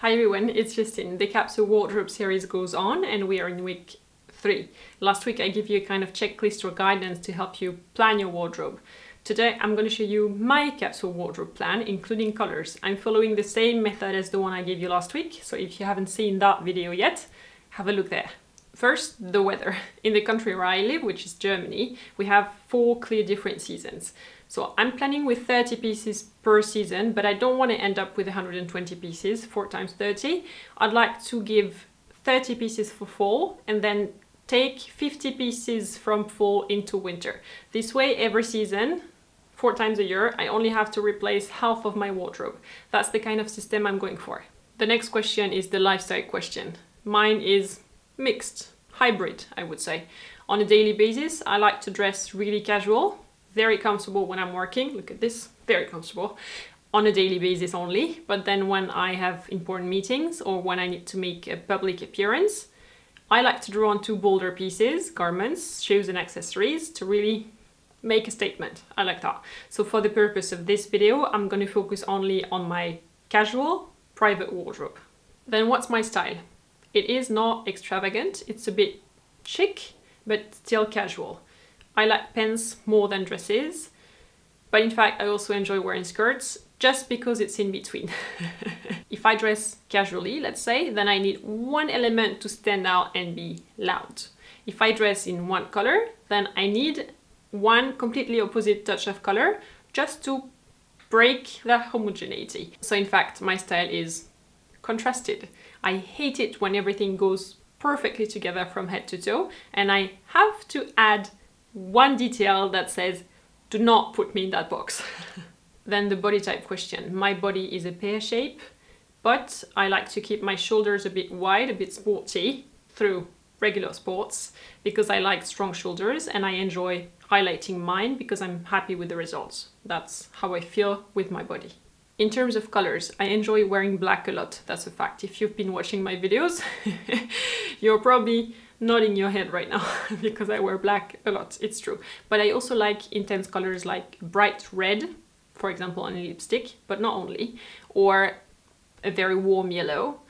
Hi everyone, it's Justine. The Capsule Wardrobe series goes on and we are in week 3. Last week I gave you a kind of checklist or guidance to help you plan your wardrobe. Today I'm going to show you my capsule wardrobe plan, including colors. I'm following the same method as the one I gave you last week, so if you haven't seen that video yet, have a look there. First, the weather. In the country where I live, which is Germany, we have 4 clear different seasons. So I'm planning with 30 pieces per season, but I don't want to end up with 120 pieces, 4 times 30. I'd like to give 30 pieces for fall and then take 50 pieces from fall into winter. This way, every season, 4 times a year, I only have to replace half of my wardrobe. That's the kind of system I'm going for. The next question is the lifestyle question. Mine is mixed, hybrid, I would say. On a daily basis, I like to dress really casual, very comfortable when I'm working. Look at this, very comfortable on a daily basis only. But then when I have important meetings or when I need to make a public appearance, I like to draw on 2 bolder pieces, garments, shoes and accessories to really make a statement. I like that. So for the purpose of this video, I'm going to focus only on my casual private wardrobe. Then what's my style? It is not extravagant. It's a bit chic, but still casual. I like pants more than dresses, but in fact I also enjoy wearing skirts just because it's in between. If I dress casually, let's say, then I need one element to stand out and be loud. If I dress in one color, then I need one completely opposite touch of color just to break that homogeneity. So in fact, my style is contrasted. I hate it when everything goes perfectly together from head to toe, and I have to add one detail that says, do not put me in that box. Then the body type question. My body is a pear shape, but I like to keep my shoulders a bit wide, a bit sporty through regular sports because I like strong shoulders and I enjoy highlighting mine because I'm happy with the results. That's how I feel with my body. In terms of colors, I enjoy wearing black a lot. That's a fact. If you've been watching my videos, you're probably nodding your head right now because I wear black a lot. It's true. But I also like intense colors like bright red, for example, on a lipstick, but not only, or a very warm yellow.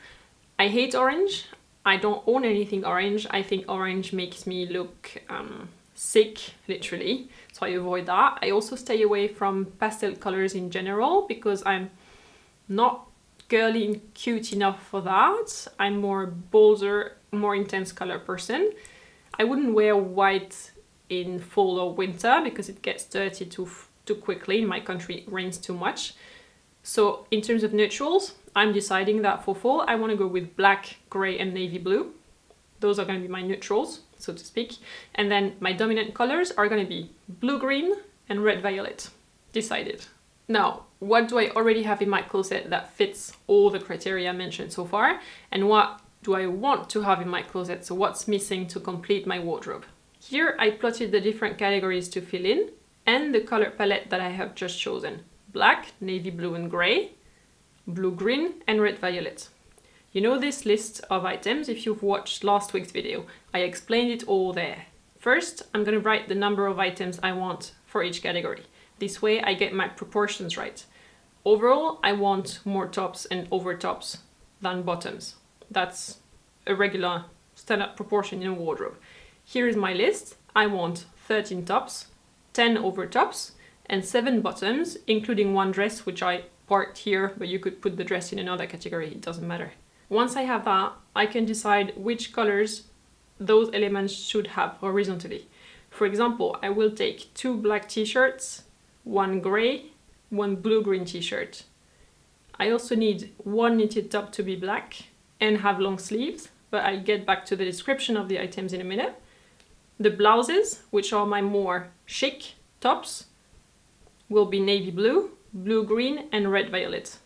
I hate orange. I don't own anything orange. I think orange makes me look sick, literally. So I avoid that. I also stay away from pastel colors in general because I'm not girly and cute enough for that. I'm more bolder, more intense color person. I wouldn't wear white in fall or winter because it gets dirty too quickly. In my country, it rains too much. So in terms of neutrals, I'm deciding that for fall, I want to go with black, gray and navy blue. Those are going to be my neutrals, so to speak. And then my dominant colors are going to be blue-green and red-violet. Decided. Now, what do I already have in my closet that fits all the criteria mentioned so far? And what do I want to have in my closet? So what's missing to complete my wardrobe? Here I plotted the different categories to fill in and the color palette that I have just chosen. Black, navy blue and gray, blue-green and red-violet. You know this list of items if you've watched last week's video. I explained it all there. First, I'm going to write the number of items I want for each category. This way I get my proportions right. Overall, I want more tops and overtops than bottoms. That's a regular standard proportion in a wardrobe. Here is my list. I want 13 tops, 10 overtops, and 7 bottoms, including one dress, which I parked here, but you could put the dress in another category, it doesn't matter. Once I have that, I can decide which colors those elements should have horizontally. For example, I will take 2 black t-shirts, 1 gray, 1 blue-green t-shirt. I also need 1 knitted top to be black and have long sleeves, but I'll get back to the description of the items in a minute. The blouses, which are my more chic tops, will be navy blue, blue-green and red-violet,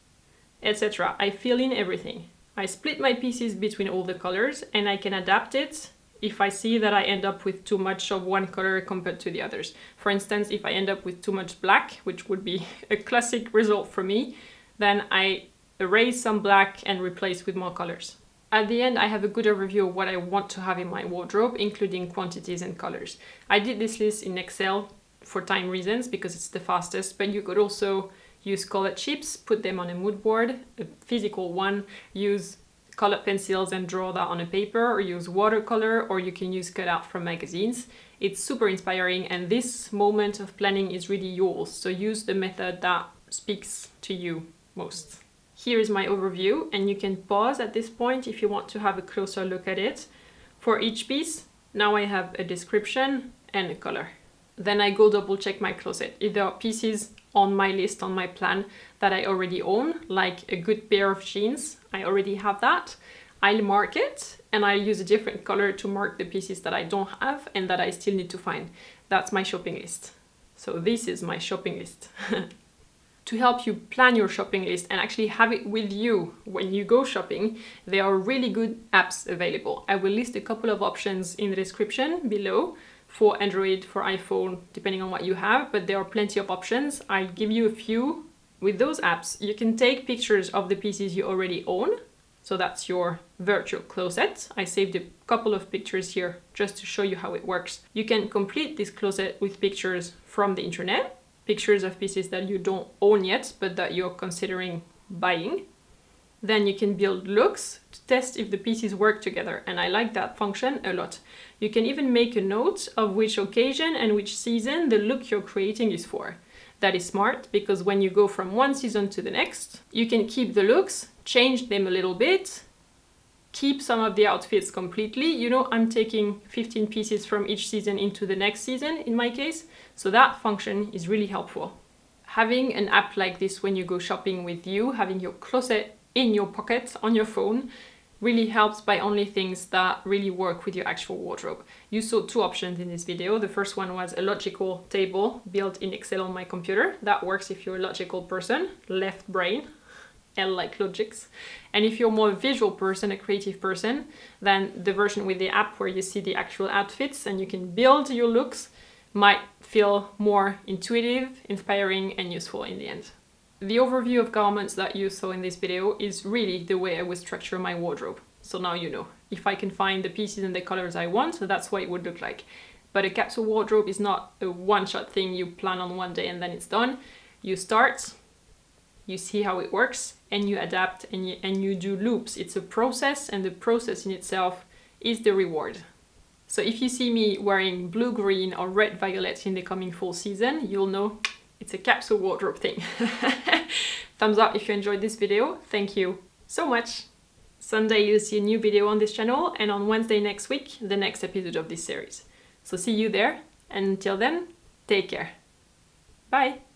etc. I fill in everything. I split my pieces between all the colors and I can adapt it if I see that I end up with too much of one color compared to the others. For instance, if I end up with too much black, which would be a classic result for me, then I erase some black and replace with more colors. At the end, I have a good overview of what I want to have in my wardrobe, including quantities and colors. I did this list in Excel for time reasons because it's the fastest, but you could also Use colored chips, put them on a mood board, a physical one. Use colored pencils and draw that on a paper, or use watercolor, or you can use cutout from magazines. It's super inspiring, and this moment of planning is really yours, so use the method that speaks to you most. Here is my overview, and you can pause at this point if you want to have a closer look at it. For each piece, now I have a description and a color. Then I go double check my closet. If there are pieces on my list, on my plan, that I already own, like a good pair of jeans, I already have that, I'll mark it, and I'll use a different color to mark the pieces that I don't have and that I still need to find. That's my shopping list. So this is my shopping list. To help you plan your shopping list and actually have it with you when you go shopping, there are really good apps available. I will list a couple of options in the description below for Android, for iPhone, depending on what you have, but there are plenty of options. I'll give you a few. With those apps, you can take pictures of the pieces you already own. So that's your virtual closet. I saved a couple of pictures here just to show you how it works. You can complete this closet with pictures from the internet, pictures of pieces that you don't own yet, but that you're considering buying. Then you can build looks to test if the pieces work together, and I like that function a lot. You can even make a note of which occasion and which season the look you're creating is for. That is smart, because when you go from one season to the next, you can keep the looks, change them a little bit, keep some of the outfits completely. You know, I'm taking 15 pieces from each season into the next season in my case, so that function is really helpful. Having an app like this when you go shopping with you, having your closet in your pocket on your phone, really helps buy only things that really work with your actual wardrobe. You saw two options in this video. The first one was a logical table built in Excel on my computer. That works if you're a logical person, left brain, L like logics. And if you're more a visual person, a creative person, then the version with the app where you see the actual outfits and you can build your looks might feel more intuitive, inspiring, and useful in the end. The overview of garments that you saw in this video is really the way I would structure my wardrobe. So now you know. If I can find the pieces and the colors I want, that's what it would look like. But a capsule wardrobe is not a one-shot thing you plan on one day and then it's done. You start, you see how it works, and you adapt and you do loops. It's a process, and the process in itself is the reward. So if you see me wearing blue-green or red-violet in the coming fall season, you'll know it's a capsule wardrobe thing. Thumbs up if you enjoyed this video. Thank you so much. Sunday you'll see a new video on this channel, and on Wednesday next week, the next episode of this series. So see you there, and until then, take care. Bye!